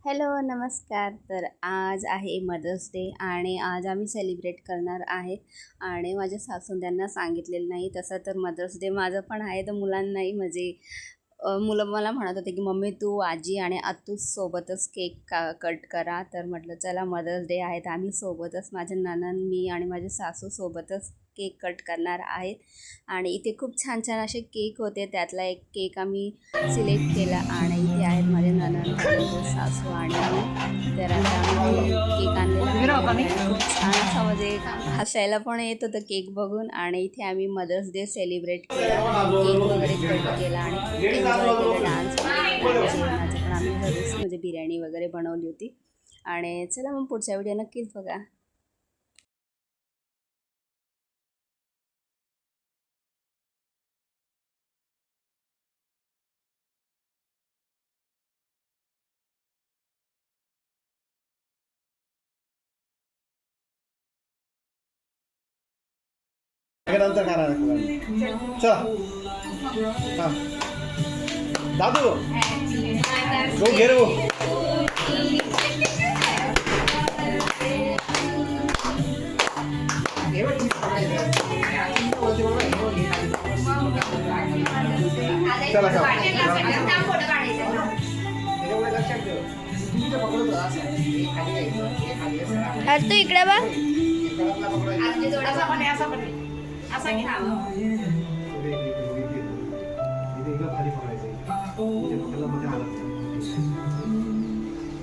Hello नमस्कार. तर आज आहे मदर्स डे आणि आज आम्ही सेलिब्रेट करणार आहे आणि माझ्या सासूंना सांगितलेलं नाही. तसं तर मदर्स डे माझं पण आहे, तर मुलांनाही म्हणजे मुलं मला म्हणत होते की मम्मी तू आजी आणि आत्तू सोबतच केक कट करा. तर म्हटलं चला मदर्स डे आहे तर आम्ही सोबतच, माझे नणंद मी आणि माझे सासू सोबतच केक कट करणार आहेत. आणि इथे खूप छान छान असे केक होते, त्यातला एक केक आम्ही सिलेक्ट केला आणि इथे आहेत माझे नणंद, माझे सासू आणि मी. तर आता आम्ही केक आणलेला आहे आणि खूप छान असा म्हणजे हसायला पण येत होतं केक बघून. आणि इथे आम्ही मदर्स डे सेलिब्रेट केला, केक वगैरे कट केला आणि खूप एन्जॉय केलं. डान्स वगैरे केला आणि जेवणाचं पण आम्ही घरीच म्हणजे बिर्याणी वगैरे बनवली होती. आणि चला मग पुढच्या व्हिडिओ नक्कीच बघा. नंतर खाणार चला. हां दादू गो घे रे. चला चला तू इकडे बघ.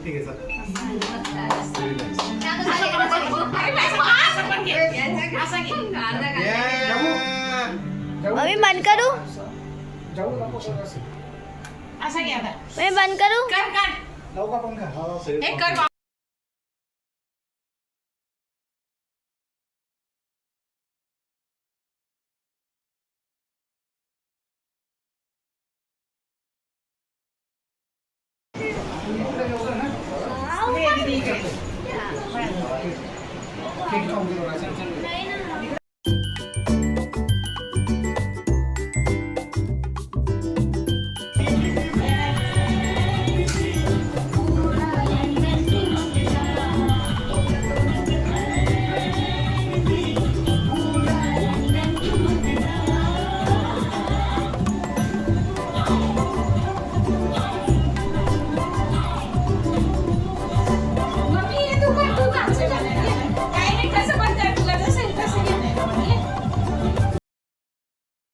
ठीक आहे सर. मी बंद करू, मैं बंद करू. लवकर पंखा केक खाऊन